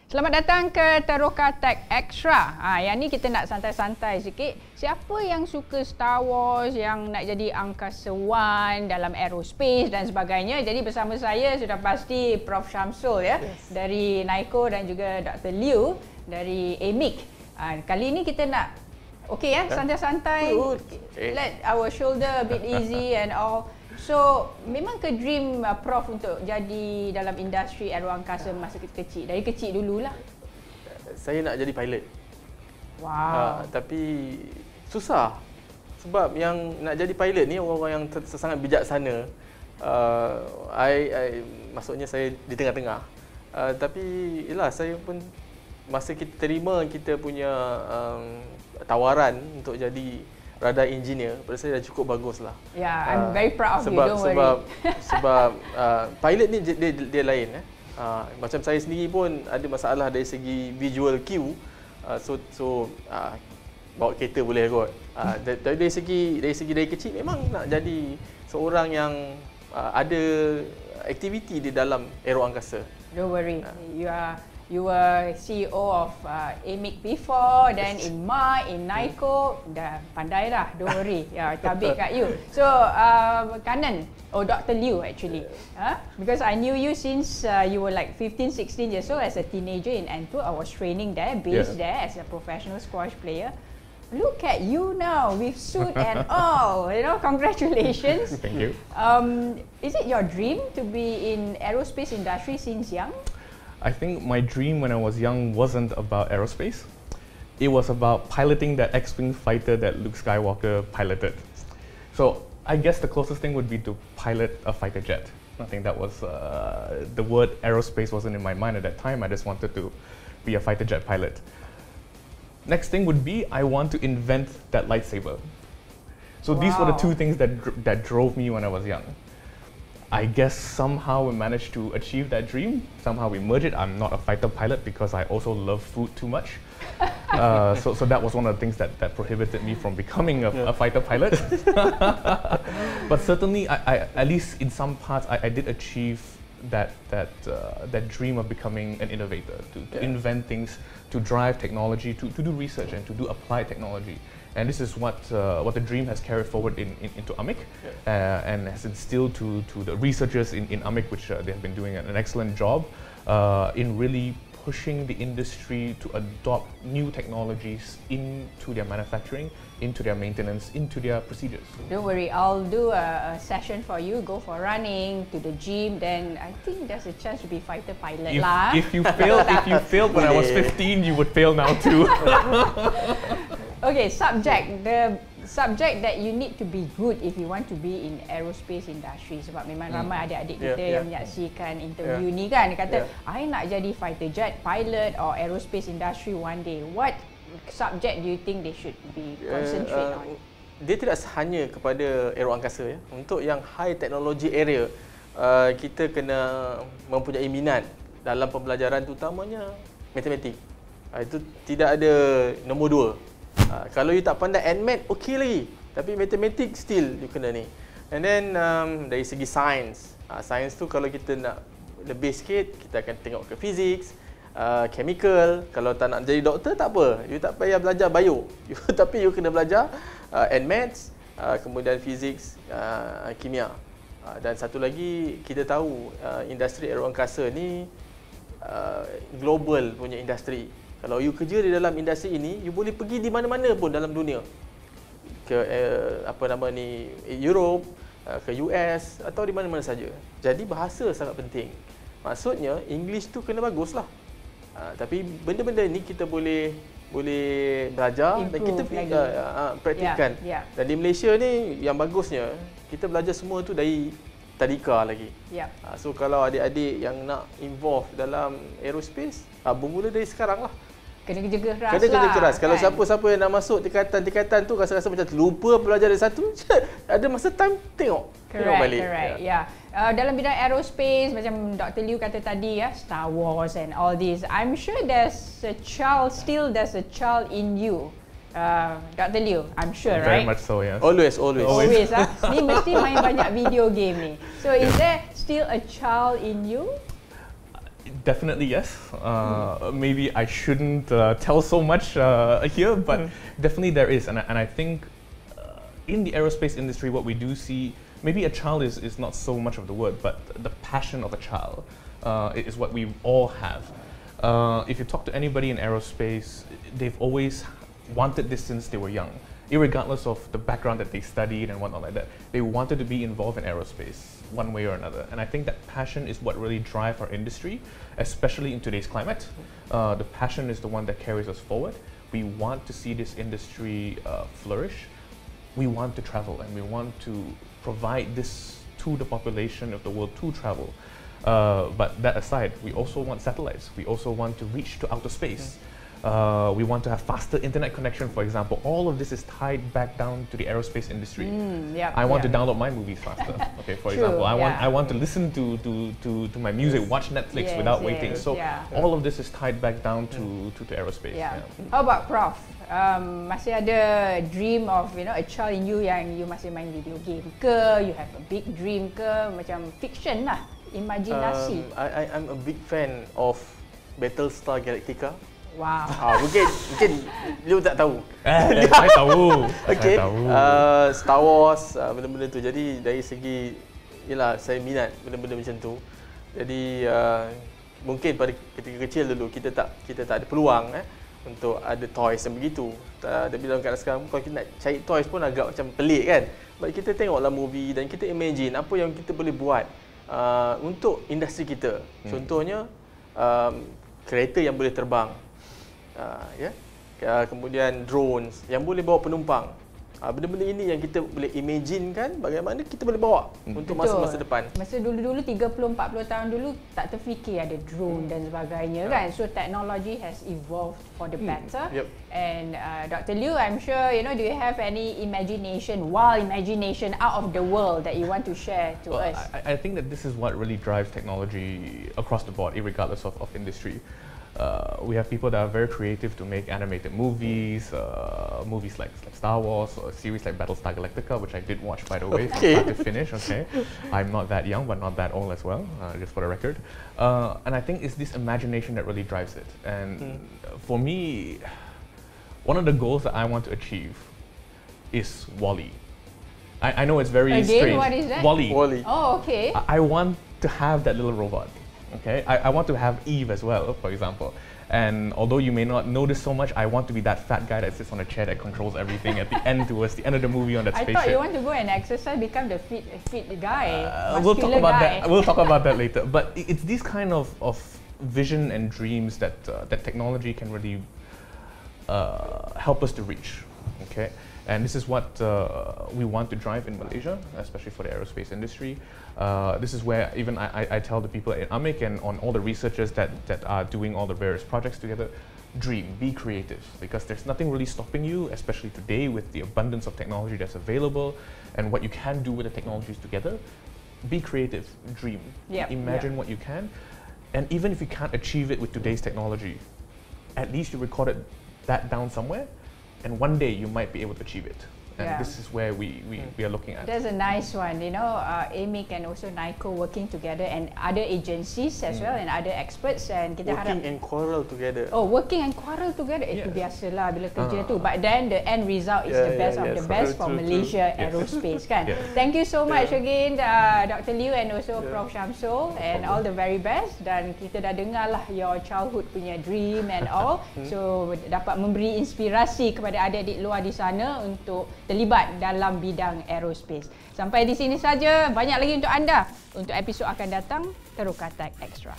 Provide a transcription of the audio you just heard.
Selamat datang ke Teroka Tech Extra. Yang ni kita nak santai-santai sikit. Siapa yang suka Star Wars, yang nak jadi angkasawan dalam aerospace dan sebagainya. Jadi bersama saya sudah pasti Prof Syamsul ya, dari Naiko dan juga Dr. Liu dari AMIC. Kali ni kita nak santai-santai. Let our shoulder a bit easy and all. So, memang ke dream Prof untuk jadi dalam industri aeroangkasa masa kecil? Dari kecil dululah. Saya nak jadi pilot. Wow. Tapi susah. Sebab yang nak jadi pilot ni orang-orang yang sangat bijaksana. Maksudnya saya di tengah-tengah. Tapi yalah, saya pun masa kita terima kita punya tawaran untuk jadi radar engineer, pada saya dah cukup bagus lah. Yeah, I'm very proud of you, don't worry. Sebab pilot ni dia lain. Macam saya sendiri pun ada masalah dari segi visual cue. Bawa kereta boleh kot. Dari segi dari kecil memang nak jadi seorang yang ada aktiviti di dalam aeroangkasa. Don't worry, you were CEO of AMIC before, then in Naiko, dah pandai dah, don't worry. Tabik kat you. So, Kanan, Dr. Liu actually. Because I knew you since you were like 15, 16 years old as a teenager in Antwerp. I was training there, based there as a professional squash player. Look at you now with suit and all, congratulations. Thank you. Is it your dream to be in aerospace industry since young? I think my dream when I was young wasn't about aerospace. It was about piloting that X-Wing fighter that Luke Skywalker piloted. So I guess the closest thing would be to pilot a fighter jet. I think that was, the word aerospace wasn't in my mind at that time. I just wanted to be a fighter jet pilot. Next thing would be, I want to invent that lightsaber. So these were the two things that drove me when I was young. I guess somehow we managed to achieve that dream. Somehow we merged it. I'm not a fighter pilot because I also love food too much. So that was one of the things that prohibited me from becoming a fighter pilot. But certainly, I at least in some parts, I did achieve that dream of becoming an innovator, to invent things, to drive technology, to do research and to do applied technology. And this is what the dream has carried forward into AMIC, and has instilled to the researchers in AMIC, which they have been doing an excellent job in really pushing the industry to adopt new technologies into their manufacturing, into their maintenance, into their procedures. Don't worry, I'll do a session for you. Go for running, to the gym. Then I think there's a chance to be fighter pilot lah. If you failed when I was 15, you would fail now too. Okay, the subject that you need to be good if you want to be in aerospace industry. Sebab memang ramai adik-adik kita yang menyaksikan interview ni kan. Dia kata, I nak jadi fighter jet pilot or aerospace industry one day. What subject do you think they should be concentrate on? Dia tidak hanya kepada aeroangkasa ya. Untuk yang high technology area, kita kena mempunyai minat dalam pembelajaran, terutamanya matematik. Itu tidak ada nombor dua. Kalau you tak pandai NMAT, okey lagi. Tapi matematik still you kena ni. And then dari segi sains. Sains tu kalau kita nak lebih sikit, kita akan tengok ke physics, chemical. Kalau tak nak jadi doktor, tak apa. You tak payah belajar bio. Tapi you kena belajar NMATs, kemudian physics, kimia. Dan satu lagi, kita tahu industri aeroangkasa ni global punya industri. Kalau you kerja di dalam industri ini, you boleh pergi di mana-mana pun dalam dunia. Ke Europe, ke US atau di mana-mana saja. Jadi bahasa sangat penting. Maksudnya English tu kena baguslah. Tapi benda-benda ni kita boleh belajar dan kita praktikkan. Dan di Malaysia ni yang bagusnya, kita belajar semua tu dari tadika lagi. So kalau adik-adik yang nak involve dalam aerospace, bermula dari sekarang lah. Kena kerja keras. Kena kerja keras. Kan? Kalau siapa-siapa yang nak masuk tingkatan tu rasa-rasa macam terlupa belajar dari satu, ada masa time tengok balik. Correct. Dalam bidang aerospace, macam Dr. Liu kata tadi ya, Star Wars and all this. I'm sure there's a child in you. Dr. Liu, I'm sure, Very right? much so, yes. Always. Ni mesti main banyak video game ni. So is there still a child in you? Definitely yes. Maybe I shouldn't tell so much here, but definitely there is, and I think in the aerospace industry, what we do see, maybe a child is not so much of the word, but the passion of a child is what we all have. If you talk to anybody in aerospace, they've always wanted this since they were young, irregardless of the background that they studied and whatnot like that. They wanted to be involved in aerospace one way or another. And I think that passion is what really drives our industry, especially in today's climate. The passion is the one that carries us forward. We want to see this industry flourish. We want to travel, and we want to provide this to the population of the world to travel. But that aside, we also want satellites. We also want to reach to outer space. We want to have faster internet connection, for example. All of this is tied back down to the aerospace industry. I want to download my movies faster. Okay, for example, I want to listen to my music, watch Netflix without waiting. So all of this is tied back down to aerospace. How about Prof? Masih ada dream of a child in you yang you masih main video game ke? You have a big dream ke? Macam fiction lah, imajinasi. I'm a big fan of Battlestar Galactica. Wow. Mungkin you tak tahu. Saya tahu. Okay. Saya tahu. Star Wars, benda-benda tu. Jadi dari segi, yelah, saya minat benda-benda macam tu. Jadi mungkin pada ketika kecil dulu kita tak ada peluang untuk ada toys yang begitu. Tapi dalam keadaan sekarang, kalau kita nak cari toys pun agak macam pelik kan. Sebab kita tengoklah movie dan kita imagine apa yang kita boleh buat untuk industri kita. Contohnya kereta yang boleh terbang. Kemudian drones yang boleh bawa penumpang. Benda-benda ini yang kita boleh imagine kan bagaimana kita boleh bawa untuk masa-masa depan. Masa dulu-dulu 30-40 tahun dulu tak terfikir ada drone dan sebagainya kan. So technology has evolved for the better. And Dr. Liew, I'm sure do you have any wild imagination out of the world that you want to share to us? I think that this is what really drives technology across the board, irregardless of industry. We have people that are very creative to make animated movies, movies like Star Wars, or a series like Battlestar Galactica, which I did watch, by the way, from start to finish. Okay, I'm not that young, but not that old as well, just for the record. And I think it's this imagination that really drives it. And for me, one of the goals that I want to achieve is WALL-E. I know it's very strange. What is that? WALL-E. Oh, okay. I want to have that little robot. Okay, I want to have Eve as well, for example. And although you may not notice so much, I want to be that fat guy that sits on a chair that controls everything at the end, towards the end of the movie on that spaceship. I thought you want to go and exercise, become the fit guy, we'll talk muscular about guy. that. We'll talk about that later. But it's these kind of vision and dreams that that technology can really help us to reach. Okay. And this is what we want to drive in Malaysia, especially for the aerospace industry. This is where even I tell the people at AMIC and on all the researchers that are doing all the various projects together, dream, be creative, because there's nothing really stopping you, especially today with the abundance of technology that's available and what you can do with the technologies together. Be creative, dream, imagine what you can. And even if you can't achieve it with today's technology, at least you recorded that down somewhere. And one day you might be able to achieve it. And this is where we are looking at. That's a nice one. AMIC and also NICO working together and other agencies as well and other experts. And kita working and quarrel together. Oh, working and quarrel together. Itu biasalah bila kerja tu. But then the end result is the best of the best for Malaysia Aerospace kan. Thank you so much again Dr. Liew and also Prof. Syamsul and all the very best. Dan kita dah dengar lah your childhood punya dream and all. So dapat memberi inspirasi kepada adik-adik luar di sana untuk terlibat dalam bidang aerospace. Sampai di sini saja. Banyak lagi untuk anda. Untuk episod akan datang, Teroka Tech Extra.